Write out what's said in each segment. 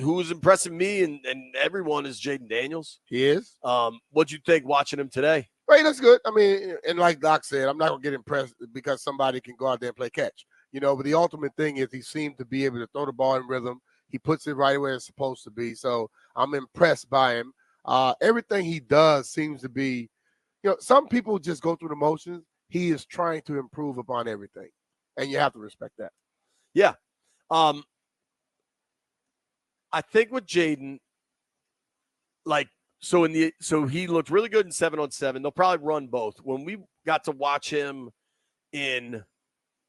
who's impressing me and everyone is Jayden Daniels. He is. What'd you think watching him today? Right, that's good. I mean, and like Doc said, I'm not going to get impressed because somebody can go out there and play catch. But the ultimate thing is he seemed to be able to throw the ball in rhythm. He puts it right where it's supposed to be. So I'm impressed by him. Everything he does seems to be, some people just go through the motions. He is trying to improve upon everything, and you have to respect that. Yeah. I think with Jayden, so he looked really good in 7-on-7. They'll probably run both. When we got to watch him in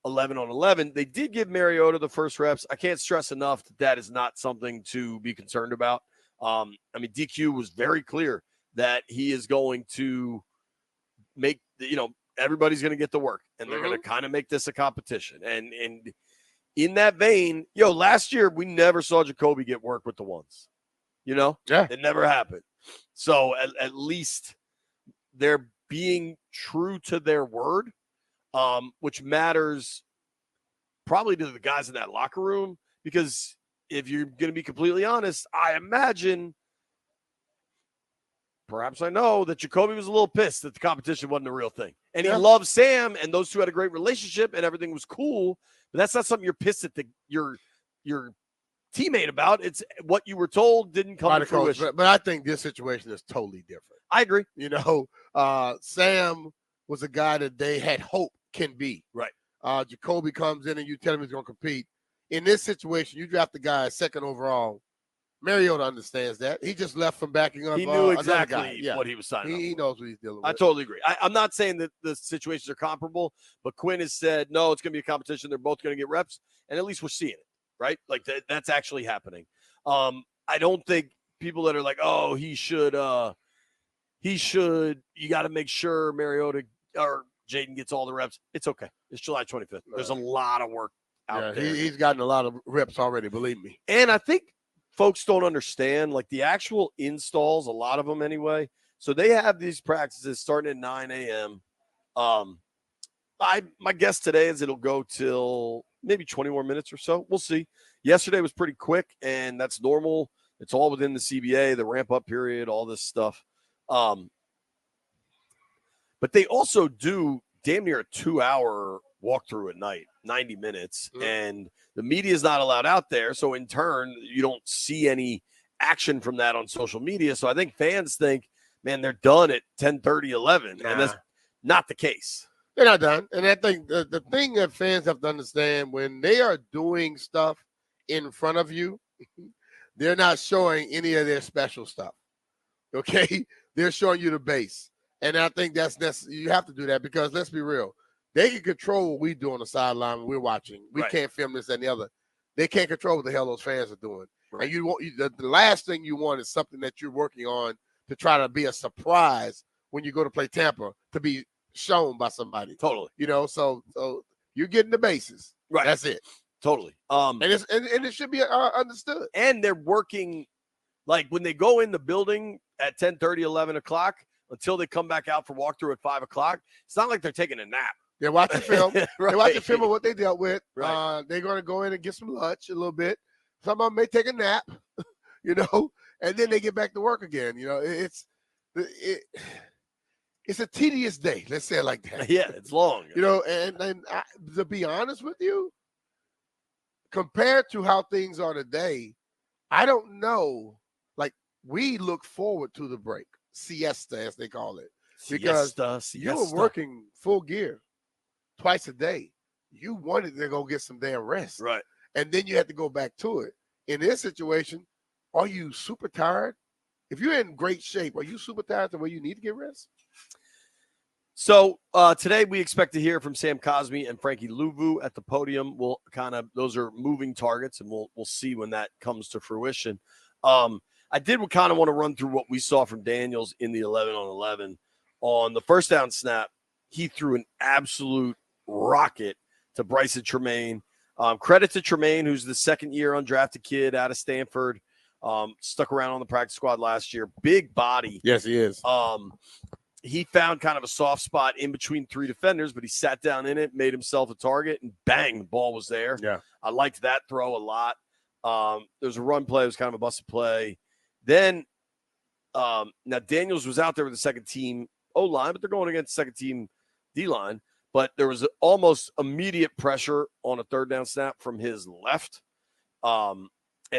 11-on-11, they did give Mariota the first reps. I can't stress enough that is not something to be concerned about. DQ was very clear that he is going to make, everybody's going to get the work, and they're going to kind of make this a competition. And in that vein, last year we never saw Jacoby get work with the ones. It never happened. So at least they're being true to their word, which matters probably to the guys in that locker room, because if you're going to be completely honest, I imagine, perhaps I know, that Jacoby was a little pissed that the competition wasn't a real thing. And he loved Sam, and those two had a great relationship, and everything was cool. But that's not something you're pissed at your teammate about. It's what you were told didn't come to fruition. But I think this situation is totally different. I agree. Sam was a guy that they had hope can be. Right. Jacoby comes in and you tell him he's going to compete. In this situation, you draft the guy second overall. Mariota understands that. He just left from backing up. He knew exactly what he was signing up. He knows what he's dealing with. I totally agree. I'm not saying that the situations are comparable, but Quinn has said, no, it's going to be a competition. They're both going to get reps, and at least we're seeing it, right? That's actually happening. I don't think people that are like, oh, he should, you got to make sure Mariota or Jayden gets all the reps. It's okay. It's July 25th. There's a lot of work out there. He's gotten a lot of reps already, believe me. And I think folks don't understand, the actual installs, a lot of them anyway. So they have these practices starting at 9 a.m. My guess today is it'll go till maybe 20 more minutes or so. We'll see. Yesterday was pretty quick, and that's normal. It's all within the CBA, the ramp-up period, all this stuff. But they also do damn near a 2-hour walkthrough at night, 90 minutes, and the media is not allowed out there. So in turn, you don't see any action from that on social media. So I think fans think, man, they're done at 10:30, 11, and that's not the case. They're not done. And I think the thing that fans have to understand, when they are doing stuff in front of you, they're not showing any of their special stuff. Okay? They're showing you the base. And I think that's you have to do that, because let's be real. They can control what we do on the sideline when we're watching. We can't film this and the other. They can't control what the hell those fans are doing. Right. And the last thing you want is something that you're working on to try to be a surprise when you go to play Tampa, to be shown by somebody. Totally. So you're getting the bases. Right. That's it. Totally. And it should be understood. And they're working, when they go in the building at 10:30, 11 o'clock, until they come back out for walkthrough at 5 o'clock. It's not like they're taking a nap. They're watching film. Right. They're watching film of what they dealt with. Right. They're going to go in and get some lunch a little bit. Some of them may take a nap, and then they get back to work again. It's a tedious day. Let's say it like that. Yeah, it's long. And to be honest with you, compared to how things are today, I don't know. We look forward to the break. Siesta, as they call it, because you were working full gear twice a day. You wanted to go get some damn rest, right? And then you had to go back to it. In this situation, are you super tired? If you're in great shape, are you super tired to where you need to get rest? So today we expect to hear from Sam Cosmi and Frankie Louvu at the podium. We'll those are moving targets, and we'll see when that comes to fruition. I did kind of want to run through what we saw from Daniels in the 11-on-11. On the first down snap, he threw an absolute rocket to Bryson Tremaine. Credit to Tremaine, who's the second-year undrafted kid out of Stanford, stuck around on the practice squad last year. Big body. Yes, he is. He found kind of a soft spot in between three defenders, but he sat down in it, made himself a target, and bang, the ball was there. Yeah. I liked that throw a lot. There's a run play. It was kind of a busted play. Then now Daniels was out there with the second team O-line, but they're going against second team D-line. But there was almost immediate pressure on a third down snap from his left. And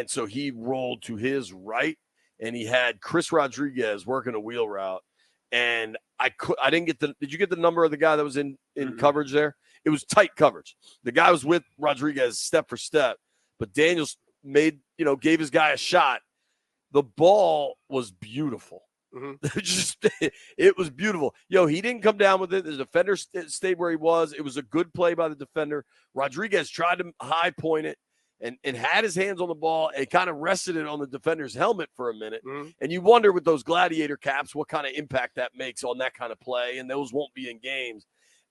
so he rolled to his right, and he had Chris Rodriguez working a wheel route. And I didn't get did you get the number of the guy that was in coverage there? It was tight coverage. The guy was with Rodriguez step for step, but Daniels gave his guy a shot. The ball was beautiful. It was beautiful. He didn't come down with it. The defender stayed where he was. It was a good play by the defender. Rodriguez tried to high point it and had his hands on the ball and kind of rested it on the defender's helmet for a minute. And you wonder with those gladiator caps what kind of impact that makes on that kind of play, and those won't be in games.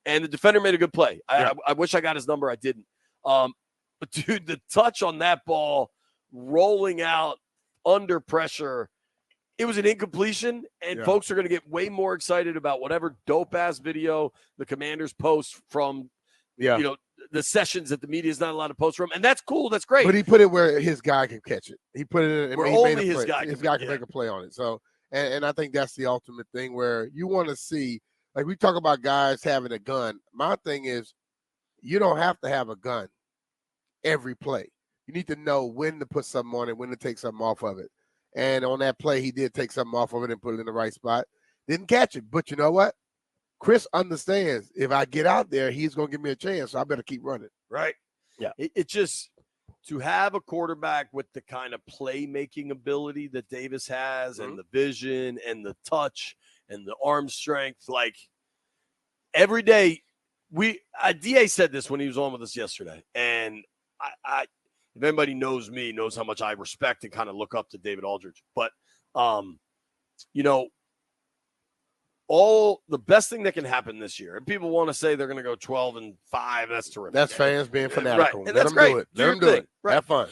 And the defender made a good play. I wish I got his number. I didn't. But, dude, the touch on that ball rolling out under pressure, it was an incompletion, and folks are going to get way more excited about whatever dope-ass video the Commanders post from, the sessions that the media is not allowed to post from. And that's cool. That's great. But he put it where his guy can catch it. He put it in where only his guy can make a play on it. So, and I think that's the ultimate thing where you want to see, like we talk about guys having a gun. My thing is you don't have to have a gun every play. You need to know when to put something on it, when to take something off of it. And on that play, he did take something off of it and put it in the right spot. Didn't catch it. But you know what? Chris understands if I get out there, he's going to give me a chance, so I better keep running. Right. Yeah. It just, to have a quarterback with the kind of playmaking ability that Davis has and the vision and the touch and the arm strength, like every day, DA said this when he was on with us yesterday, and I if anybody knows me, knows how much I respect and kind of look up to David Aldridge. But, all the best thing that can happen this year, and people want to say they're going to go 12-5. That's terrific. That's fans being fanatical. Right. And that's great. Let them do it. Right. Have fun.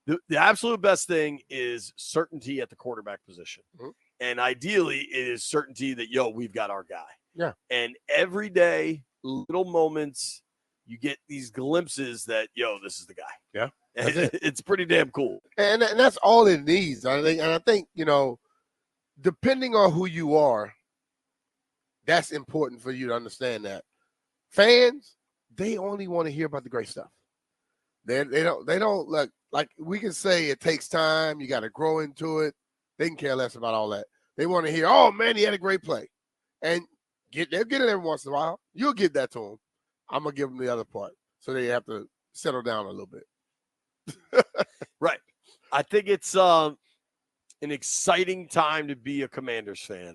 The absolute best thing is certainty at the quarterback position. And ideally, it is certainty that, we've got our guy. Yeah. And every day, little moments, you get these glimpses that, this is the guy. Yeah. It's pretty damn cool. And that's all it needs. I think, depending on who you are, that's important for you to understand that. Fans, they only want to hear about the great stuff. They don't like we can say it takes time, you got to grow into it. They can care less about all that. They want to hear, oh man, he had a great play. And they'll get it every once in a while. You'll give that to them. I'm gonna give them the other part. So they have to settle down a little bit. Right. I think it's an exciting time to be a Commanders fan.